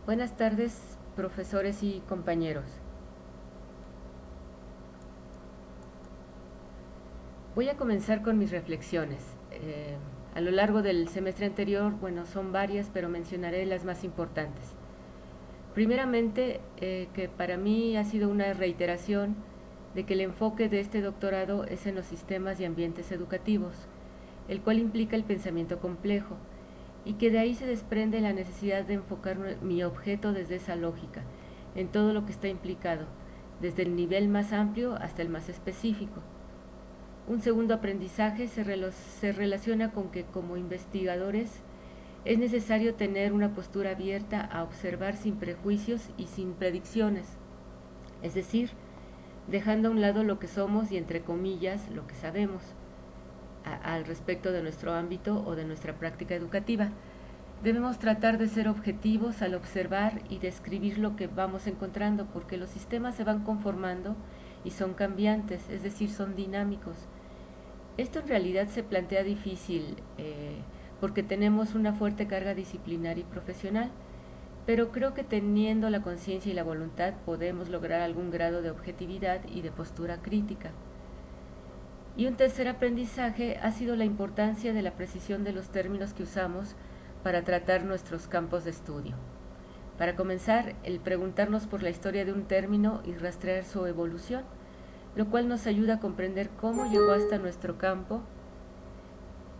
Buenas tardes, profesores y compañeros. Voy a comenzar con mis reflexiones. A lo largo del semestre anterior, son varias, pero mencionaré las más importantes. Primeramente, que para mí ha sido una reiteración de que el enfoque de este doctorado es en los sistemas y ambientes educativos, el cual implica el pensamiento complejo, y que de ahí se desprende la necesidad de enfocar mi objeto desde esa lógica, en todo lo que está implicado, desde el nivel más amplio hasta el más específico. Un segundo aprendizaje se relaciona con que como investigadores es necesario tener una postura abierta a observar sin prejuicios y sin predicciones, es decir, dejando a un lado lo que somos y entre comillas lo que sabemos al respecto de nuestro ámbito o de nuestra práctica educativa. Debemos tratar de ser objetivos al observar y describir lo que vamos encontrando, porque los sistemas se van conformando y son cambiantes, es decir, son dinámicos. Esto en realidad se plantea difícil porque tenemos una fuerte carga disciplinar y profesional, pero creo que teniendo la conciencia y la voluntad podemos lograr algún grado de objetividad y de postura crítica. Y un tercer aprendizaje ha sido la importancia de la precisión de los términos que usamos para tratar nuestros campos de estudio. Para comenzar, el preguntarnos por la historia de un término y rastrear su evolución, lo cual nos ayuda a comprender cómo llegó hasta nuestro campo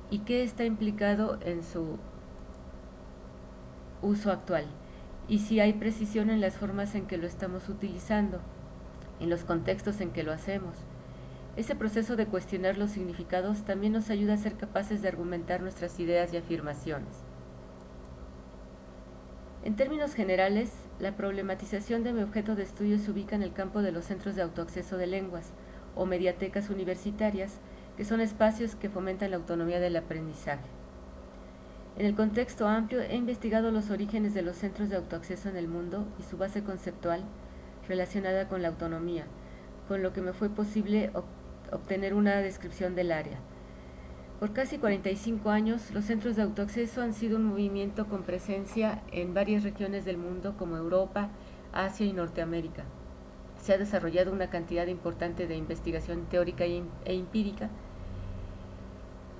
y qué está implicado en su uso actual, y si hay precisión en las formas en que lo estamos utilizando, en los contextos en que lo hacemos. Ese proceso de cuestionar los significados también nos ayuda a ser capaces de argumentar nuestras ideas y afirmaciones. En términos generales, la problematización de mi objeto de estudio se ubica en el campo de los centros de autoacceso de lenguas, o mediatecas universitarias, que son espacios que fomentan la autonomía del aprendizaje. En el contexto amplio, he investigado los orígenes de los centros de autoacceso en el mundo y su base conceptual relacionada con la autonomía, con lo que me fue posible obtener una descripción del área. Por casi 45 años, los centros de autoacceso han sido un movimiento con presencia en varias regiones del mundo como Europa, Asia y Norteamérica. Se ha desarrollado una cantidad importante de investigación teórica e empírica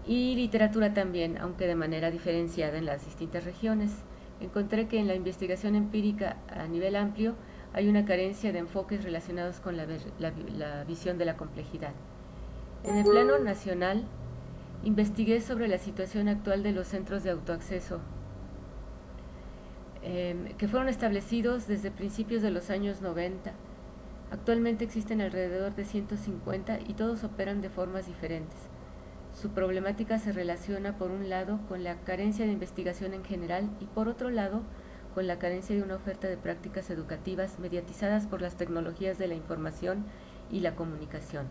y literatura también, aunque de manera diferenciada en las distintas regiones. Encontré que en la investigación empírica a nivel amplio hay una carencia de enfoques relacionados con la visión de la complejidad. En el plano nacional, investigué sobre la situación actual de los centros de autoacceso, que fueron establecidos desde principios de los años 90. Actualmente existen alrededor de 150 y todos operan de formas diferentes. Su problemática se relaciona por un lado con la carencia de investigación en general y por otro lado con la carencia de una oferta de prácticas educativas mediatizadas por las tecnologías de la información y la comunicación.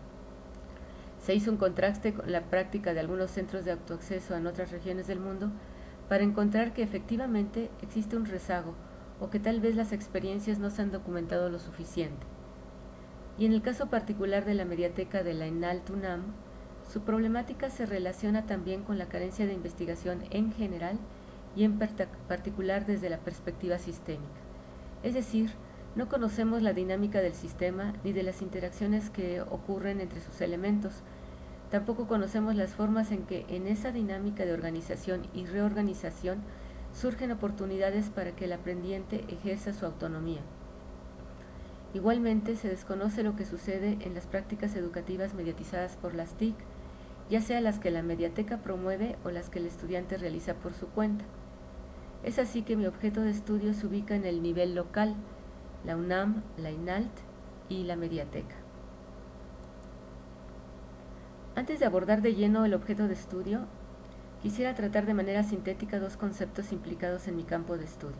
Se hizo un contraste con la práctica de algunos centros de autoacceso en otras regiones del mundo para encontrar que efectivamente existe un rezago o que tal vez las experiencias no se han documentado lo suficiente. Y en el caso particular de la mediateca de la ENALT UNAM, su problemática se relaciona también con la carencia de investigación en general y en particular desde la perspectiva sistémica. Es decir, no conocemos la dinámica del sistema ni de las interacciones que ocurren entre sus elementos. Tampoco conocemos las formas en que en esa dinámica de organización y reorganización surgen oportunidades para que el aprendiente ejerza su autonomía. Igualmente, se desconoce lo que sucede en las prácticas educativas mediatizadas por las TIC, ya sea las que la mediateca promueve o las que el estudiante realiza por su cuenta. Es así que mi objeto de estudio se ubica en el nivel local, la UNAM, la ENALT y la mediateca. Antes de abordar de lleno el objeto de estudio, quisiera tratar de manera sintética dos conceptos implicados en mi campo de estudio.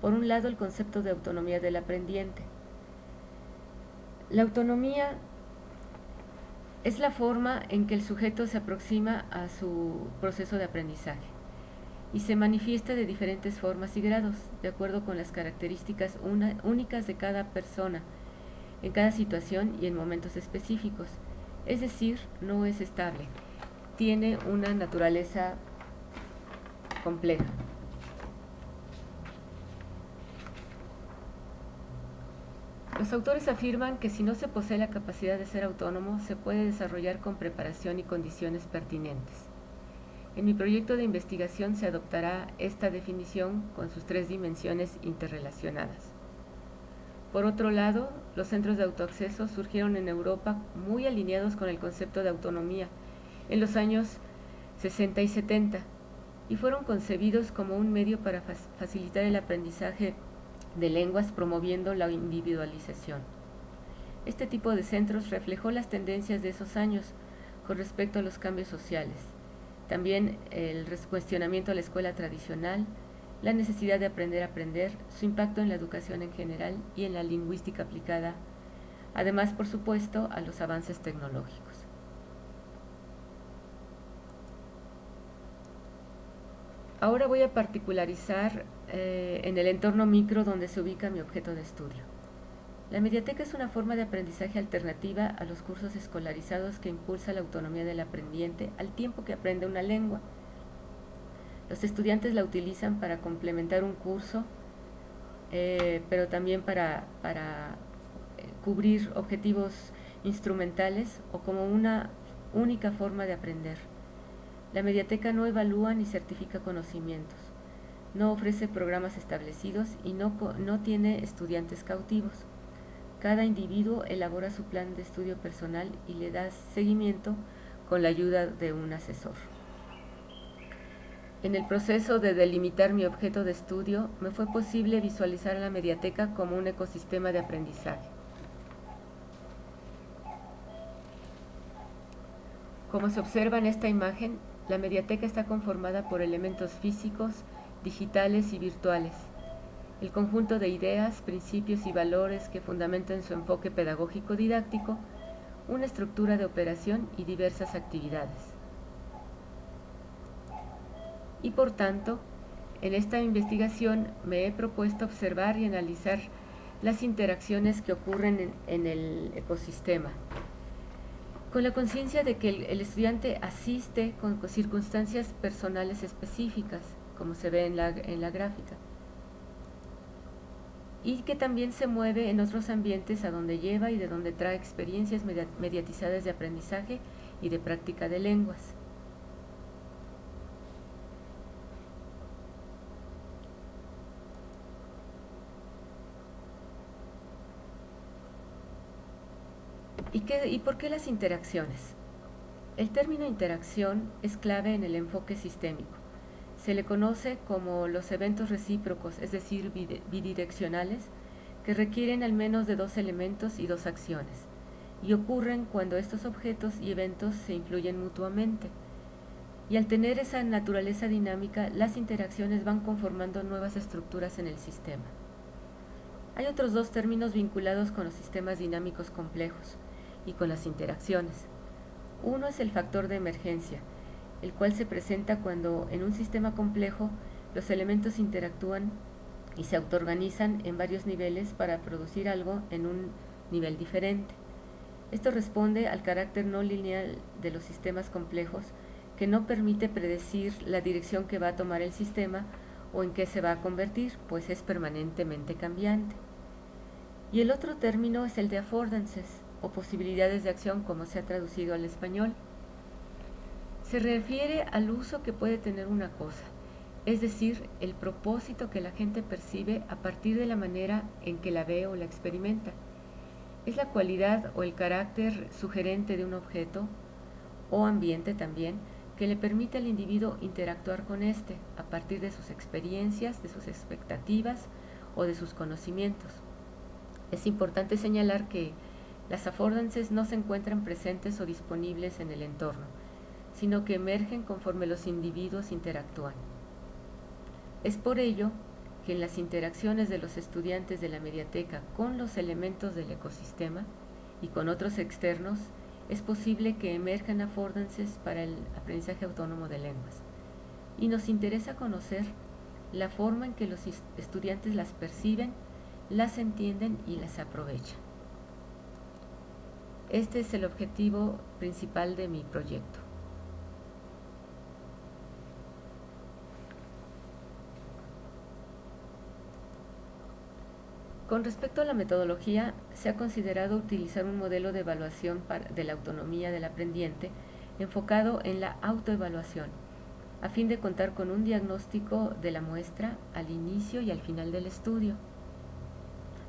Por un lado, el concepto de autonomía del aprendiente. La autonomía es la forma en que el sujeto se aproxima a su proceso de aprendizaje y se manifiesta de diferentes formas y grados, de acuerdo con las características únicas de cada persona, en cada situación y en momentos específicos. Es decir, no es estable, tiene una naturaleza compleja. Los autores afirman que si no se posee la capacidad de ser autónomo, se puede desarrollar con preparación y condiciones pertinentes. En mi proyecto de investigación se adoptará esta definición con sus 3 dimensiones interrelacionadas. Por otro lado, los centros de autoacceso surgieron en Europa muy alineados con el concepto de autonomía en los años 60 y 70 y fueron concebidos como un medio para facilitar el aprendizaje de lenguas promoviendo la individualización. Este tipo de centros reflejó las tendencias de esos años con respecto a los cambios sociales. También el cuestionamiento a la escuela tradicional, la necesidad de aprender a aprender, su impacto en la educación en general y en la lingüística aplicada, además, por supuesto, a los avances tecnológicos. Ahora voy a particularizar en el entorno micro donde se ubica mi objeto de estudio. La mediateca es una forma de aprendizaje alternativa a los cursos escolarizados que impulsa la autonomía del aprendiente al tiempo que aprende una lengua. Los estudiantes la utilizan para complementar un curso, pero también para cubrir objetivos instrumentales o como una única forma de aprender. La mediateca no evalúa ni certifica conocimientos, no ofrece programas establecidos y no tiene estudiantes cautivos. Cada individuo elabora su plan de estudio personal y le da seguimiento con la ayuda de un asesor. En el proceso de delimitar mi objeto de estudio, me fue posible visualizar a la mediateca como un ecosistema de aprendizaje. Como se observa en esta imagen, la mediateca está conformada por elementos físicos, digitales y virtuales. El conjunto de ideas, principios y valores que fundamentan su enfoque pedagógico didáctico, una estructura de operación y diversas actividades. Y por tanto, en esta investigación me he propuesto observar y analizar las interacciones que ocurren en el ecosistema, con la conciencia de que el estudiante asiste con circunstancias personales específicas, como se ve en la gráfica, y que también se mueve en otros ambientes a donde lleva y de donde trae experiencias mediatizadas de aprendizaje y de práctica de lenguas. ¿Y por qué las interacciones? El término interacción es clave en el enfoque sistémico. Se le conoce como los eventos recíprocos, es decir, bidireccionales, que requieren al menos de 2 elementos y 2 acciones, y ocurren cuando estos objetos y eventos se influyen mutuamente. Y al tener esa naturaleza dinámica, las interacciones van conformando nuevas estructuras en el sistema. Hay otros 2 términos vinculados con los sistemas dinámicos complejos y con las interacciones. Uno es el factor de emergencia, el cual se presenta cuando en un sistema complejo los elementos interactúan y se autoorganizan en varios niveles para producir algo en un nivel diferente. Esto responde al carácter no lineal de los sistemas complejos que no permite predecir la dirección que va a tomar el sistema o en qué se va a convertir, pues es permanentemente cambiante. Y el otro término es el de affordances, o posibilidades de acción, como se ha traducido al español. Se refiere al uso que puede tener una cosa, es decir, el propósito que la gente percibe a partir de la manera en que la ve o la experimenta. Es la cualidad o el carácter sugerente de un objeto o ambiente también que le permite al individuo interactuar con éste a partir de sus experiencias, de sus expectativas o de sus conocimientos. Es importante señalar que las affordances no se encuentran presentes o disponibles en el entorno, sino que emergen conforme los individuos interactúan. Es por ello que en las interacciones de los estudiantes de la mediateca con los elementos del ecosistema y con otros externos, es posible que emerjan affordances para el aprendizaje autónomo de lenguas. Y nos interesa conocer la forma en que los estudiantes las perciben, las entienden y las aprovechan. Este es el objetivo principal de mi proyecto. Con respecto a la metodología, se ha considerado utilizar un modelo de evaluación de la autonomía del aprendiente enfocado en la autoevaluación, a fin de contar con un diagnóstico de la muestra al inicio y al final del estudio.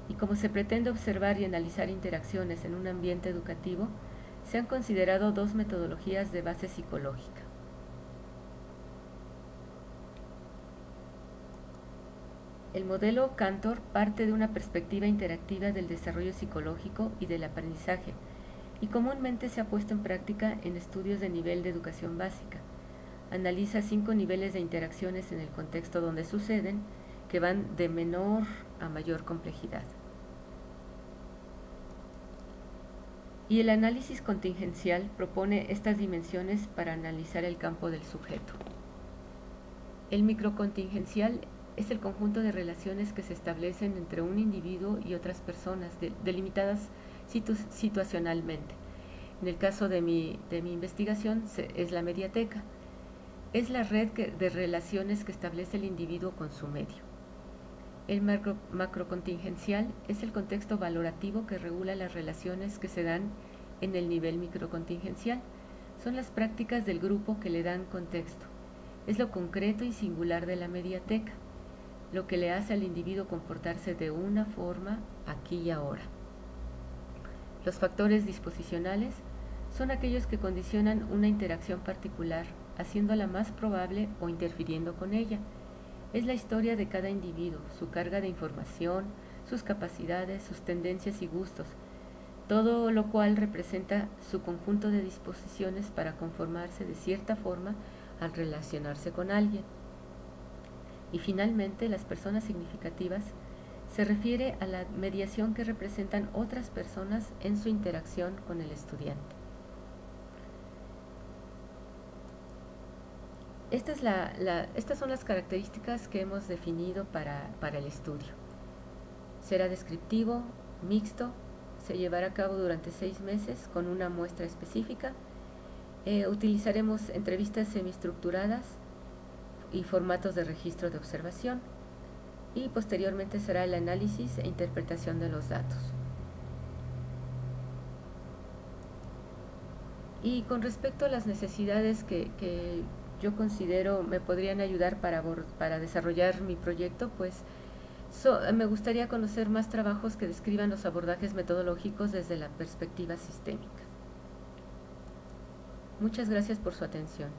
Y como se pretende observar y analizar interacciones en un ambiente educativo, se han considerado dos metodologías de base psicológica. El modelo Cantor parte de una perspectiva interactiva del desarrollo psicológico y del aprendizaje, y comúnmente se ha puesto en práctica en estudios de nivel de educación básica. Analiza 5 niveles de interacciones en el contexto donde suceden, que van de menor a mayor complejidad. Y el análisis contingencial propone estas dimensiones para analizar el campo del sujeto. El microcontingencial es el conjunto de relaciones que se establecen entre un individuo y otras personas, delimitadas situacionalmente. En el caso de mi investigación es la mediateca. Es la red de relaciones que establece el individuo con su medio. El macrocontingencial es el contexto valorativo que regula las relaciones que se dan en el nivel microcontingencial. Son las prácticas del grupo que le dan contexto. Es lo concreto y singular de la mediateca, lo que le hace al individuo comportarse de una forma aquí y ahora. Los factores disposicionales son aquellos que condicionan una interacción particular, haciéndola más probable o interfiriendo con ella. Es la historia de cada individuo, su carga de información, sus capacidades, sus tendencias y gustos, todo lo cual representa su conjunto de disposiciones para conformarse de cierta forma al relacionarse con alguien. Y finalmente, las personas significativas se refiere a la mediación que representan otras personas en su interacción con el estudiante. Estas son las características que hemos definido para el estudio. Será descriptivo, mixto, se llevará a cabo durante 6 meses con una muestra específica. Utilizaremos entrevistas semiestructuradas y formatos de registro de observación, y posteriormente será el análisis e interpretación de los datos. Y con respecto a las necesidades que yo considero me podrían ayudar para desarrollar mi proyecto, pues me gustaría conocer más trabajos que describan los abordajes metodológicos desde la perspectiva sistémica. Muchas gracias por su atención.